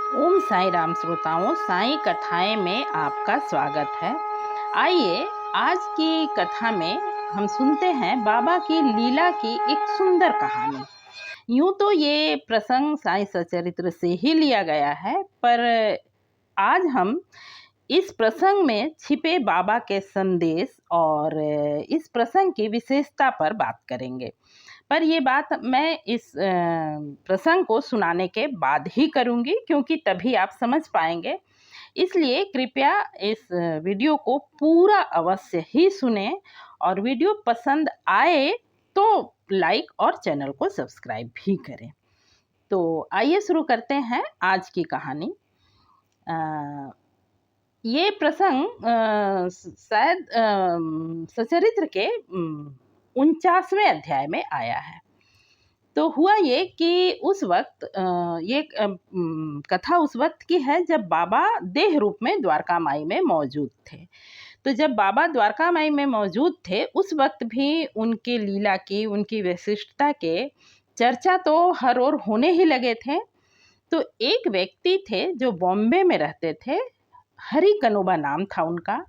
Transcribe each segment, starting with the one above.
ओम साई राम श्रोताओं, साई कथाएं में आपका स्वागत है। आइए आज की कथा में हम सुनते हैं बाबा की लीला की एक सुंदर कहानी। यूं तो ये प्रसंग साई सचरित्र से ही लिया गया है, पर आज हम इस प्रसंग में छिपे बाबा के संदेश और इस प्रसंग की विशेषता पर बात करेंगे। पर ये बात मैं इस प्रसंग को सुनाने के बाद ही करूँगी, क्योंकि तभी आप समझ पाएंगे। इसलिए कृपया इस वीडियो को पूरा अवश्य ही सुने और वीडियो पसंद आए तो लाइक और चैनल को सब्सक्राइब भी करें। तो आइए शुरू करते हैं आज की कहानी। ये प्रसंग शायद सचरित्र के 49वें अध्याय में आया है। तो हुआ ये कि उस वक्त ये कथा उस वक्त की है जब बाबा देह रूप में द्वारका माई में मौजूद थे। तो जब बाबा द्वारका माई में मौजूद थे उस वक्त भी उनकी लीला की, उनकी विशिष्टता के चर्चा तो हर ओर होने ही लगे थे। तो एक व्यक्ति थे जो बॉम्बे में रहते थे, हरि कनोबा नाम था उनका,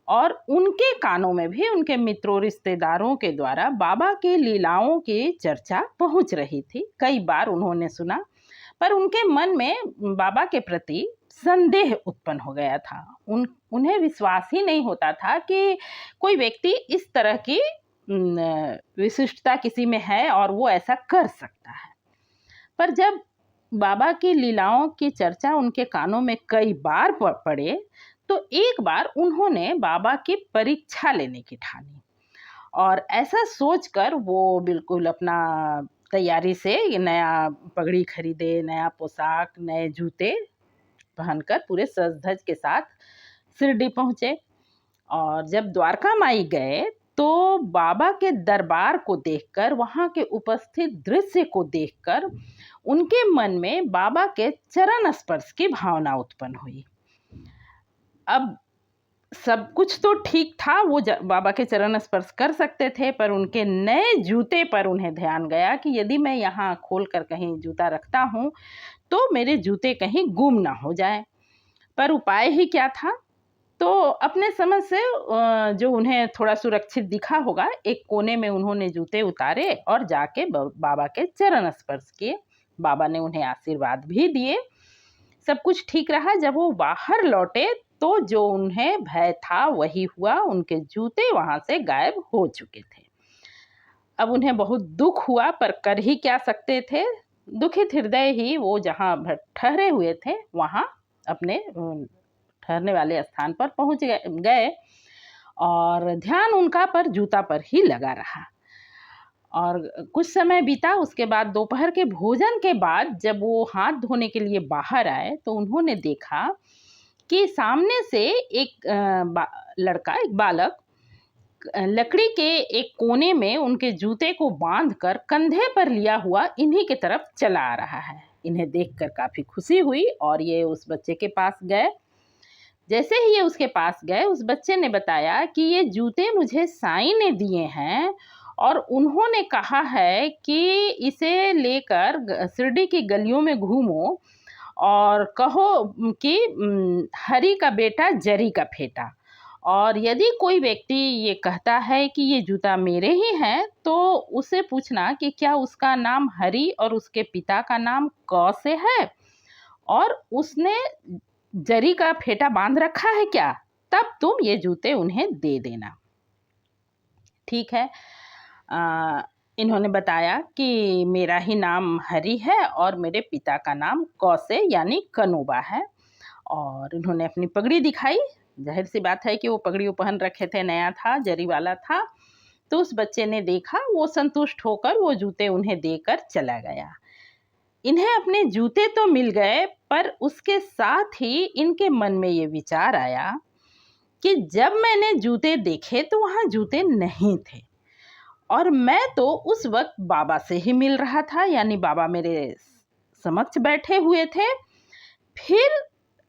और उनके कानों में भी उनके मित्रों रिश्तेदारों के द्वारा बाबा की लीलाओं की चर्चा पहुंच रही थी। कई बार उन्होंने सुना, पर उनके मन में बाबा के प्रति संदेह उत्पन्न हो गया था। उन्हें विश्वास ही नहीं होता था कि कोई व्यक्ति इस तरह की विशिष्टता किसी में है और वो ऐसा कर सकता है। पर जब बाबा की लीलाओं की चर्चा उनके कानों में कई बार पड़े तो एक बार उन्होंने बाबा की परीक्षा लेने की ठानी, और ऐसा सोचकर वो बिल्कुल अपना तैयारी से नया पगड़ी खरीदे, नया पोशाक, नए जूते पहनकर पूरे सज धज के साथ शिरडी पहुँचे। और जब द्वारका माई गए तो बाबा के दरबार को देखकर, वहाँ के उपस्थित दृश्य को देखकर उनके मन में बाबा के चरण स्पर्श की भावना उत्पन्न हुई। अब सब कुछ तो ठीक था, वो बाबा के चरण स्पर्श कर सकते थे, पर उनके नए जूते पर उन्हें ध्यान गया कि यदि मैं यहाँ खोल कर कहीं जूता रखता हूँ तो मेरे जूते कहीं गुम ना हो जाए। पर उपाय ही क्या था? तो अपने समझ से जो उन्हें थोड़ा सुरक्षित दिखा होगा, एक कोने में उन्होंने जूते उतारे और जाके बाबा के चरण स्पर्श किए। बाबा ने उन्हें आशीर्वाद भी दिए। सब कुछ ठीक रहा। जब वो बाहर लौटे तो जो उन्हें भय था वही हुआ, उनके जूते वहां से गायब हो चुके थे। अब उन्हें बहुत दुख हुआ, पर कर ही क्या सकते थे। दुखित हृदय ही वो जहाँ ठहरे हुए थे वहां अपने ठहरने वाले स्थान पर पहुंच गए और ध्यान उनका पर जूता पर ही लगा रहा। और कुछ समय बीता। उसके बाद दोपहर के भोजन के बाद जब वो हाथ धोने के लिए बाहर आए तो उन्होंने देखा कि सामने से एक लड़का, एक बालक, लकड़ी के एक कोने में उनके जूते को बांधकर कंधे पर लिया हुआ इन्हीं की तरफ चला आ रहा है। इन्हें देखकर काफ़ी खुशी हुई और ये उस बच्चे के पास गए। जैसे ही ये उसके पास गए, उस बच्चे ने बताया कि ये जूते मुझे साईं ने दिए हैं और उन्होंने कहा है कि इसे लेकर शिरडी की गलियों में घूमो और कहो कि हरि का बेटा जरी का फेटा, और यदि कोई व्यक्ति ये कहता है कि ये जूता मेरे ही हैं तो उसे पूछना कि क्या उसका नाम हरि और उसके पिता का नाम क से है और उसने जरी का फेटा बांध रखा है क्या, तब तुम ये जूते उन्हें दे देना। ठीक है। इन्होंने बताया कि मेरा ही नाम हरि है और मेरे पिता का नाम कौसे यानी कनोबा है। और इन्होंने अपनी पगड़ी दिखाई। जाहिर सी बात है कि वो पगड़ी वो पहन रखे थे, नया था, जरी वाला था। तो उस बच्चे ने देखा, वो संतुष्ट होकर वो जूते उन्हें देकर चला गया। इन्हें अपने जूते तो मिल गए, पर उसके साथ ही इनके मन में ये विचार आया कि जब मैंने जूते देखे तो वहाँ जूते नहीं थे और मैं तो उस वक्त बाबा से ही मिल रहा था, यानी बाबा मेरे समक्ष बैठे हुए थे। फिर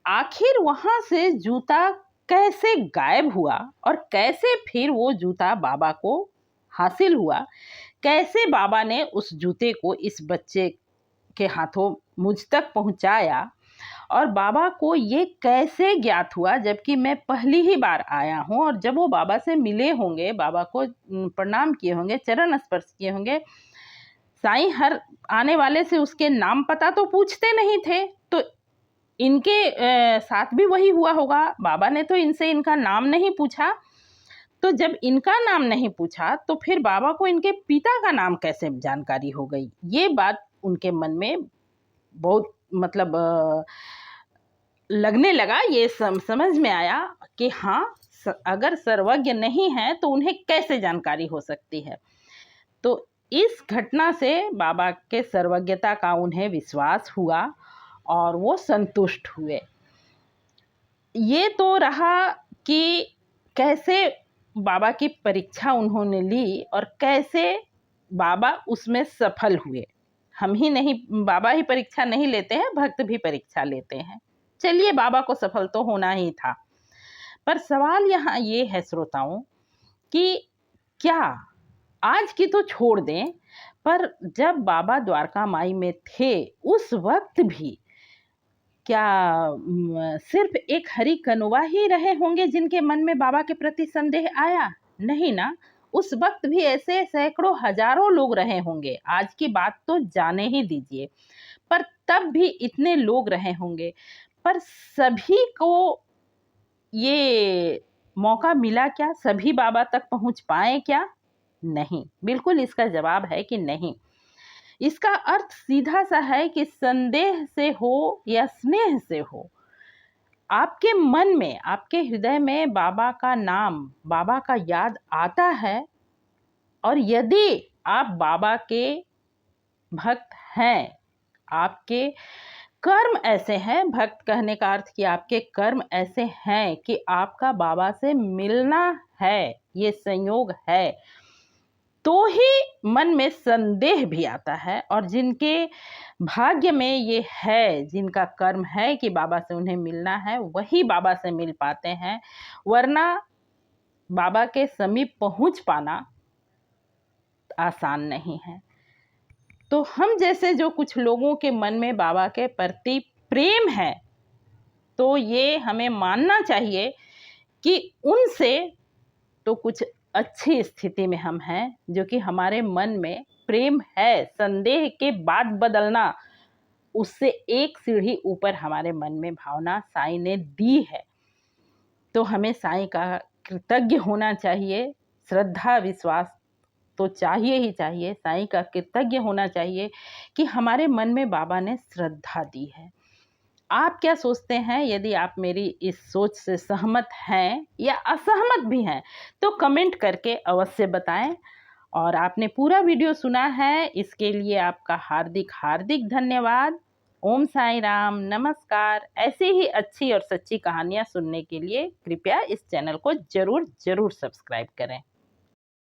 आखिर वहाँ से जूता कैसे गायब हुआ और कैसे फिर वो जूता बाबा को हासिल हुआ, कैसे बाबा ने उस जूते को इस बच्चे के हाथों मुझ तक पहुँचाया और बाबा को ये कैसे ज्ञात हुआ, जबकि मैं पहली ही बार आया हूँ। और जब वो बाबा से मिले होंगे, बाबा को प्रणाम किए होंगे, चरण स्पर्श किए होंगे, साईं हर आने वाले से उसके नाम पता तो पूछते नहीं थे, तो इनके साथ भी वही हुआ होगा। बाबा ने तो इनसे इनका नाम नहीं पूछा, तो जब इनका नाम नहीं पूछा तो फिर बाबा को इनके पिता का नाम कैसे जानकारी हो गई। ये बात उनके मन में बहुत मतलब लगने लगा, ये समझ में आया कि हाँ, अगर सर्वज्ञ नहीं है तो उन्हें कैसे जानकारी हो सकती है। तो इस घटना से बाबा के सर्वज्ञता का उन्हें विश्वास हुआ और वो संतुष्ट हुए। ये तो रहा कि कैसे बाबा की परीक्षा उन्होंने ली और कैसे बाबा उसमें सफल हुए। हम ही नहीं, बाबा ही परीक्षा नहीं लेते हैं, भक्त भी परीक्षा लेते हैं। चलिए, बाबा को सफल तो होना ही था, पर सवाल यहाँ ये है श्रोताओं कि क्या आज की तो छोड़ दें, पर जब बाबा द्वारका माई में थे उस वक्त भी क्या सिर्फ एक हरि कनुआ ही रहे होंगे जिनके मन में बाबा के प्रति संदेह आया? नहीं ना, उस वक्त भी ऐसे सैकड़ों हजारों लोग रहे होंगे। आज की बात तो जाने ही दीजिए, पर तब भी इतने लोग रहे होंगे, पर सभी को ये मौका मिला क्या? सभी बाबा तक पहुंच पाए क्या? नहीं, बिल्कुल इसका जवाब है कि नहीं। इसका अर्थ सीधा सा है कि संदेह से हो या स्नेह से हो, आपके मन में, आपके हृदय में बाबा का नाम, बाबा का याद आता है, और यदि आप बाबा के भक्त हैं, आपके कर्म ऐसे हैं, भक्त कहने का अर्थ कि आपके कर्म ऐसे हैं कि आपका बाबा से मिलना है, ये संयोग है, तो ही मन में संदेह भी आता है। और जिनके भाग्य में ये है, जिनका कर्म है कि बाबा से उन्हें मिलना है, वही बाबा से मिल पाते हैं, वरना बाबा के समीप पहुंच पाना आसान नहीं है। तो हम जैसे जो कुछ लोगों के मन में बाबा के प्रति प्रेम है, तो ये हमें मानना चाहिए कि उनसे तो कुछ अच्छी स्थिति में हम हैं, जो कि हमारे मन में प्रेम है। संदेह के बाद बदलना, उससे एक सीढ़ी ऊपर हमारे मन में भावना साईं ने दी है। तो हमें साईं का कृतज्ञ होना चाहिए, श्रद्धा विश्वास तो चाहिए ही चाहिए। साईं का कृतज्ञ होना चाहिए कि हमारे मन में बाबा ने श्रद्धा दी है। आप क्या सोचते हैं? यदि आप मेरी इस सोच से सहमत हैं या असहमत भी हैं, तो कमेंट करके अवश्य बताएं। और आपने पूरा वीडियो सुना है, इसके लिए आपका हार्दिक हार्दिक धन्यवाद। ओम साईं राम, नमस्कार। ऐसी ही अच्छी और सच्ची कहानियाँ सुनने के लिए कृपया इस चैनल को ज़रूर सब्सक्राइब करें।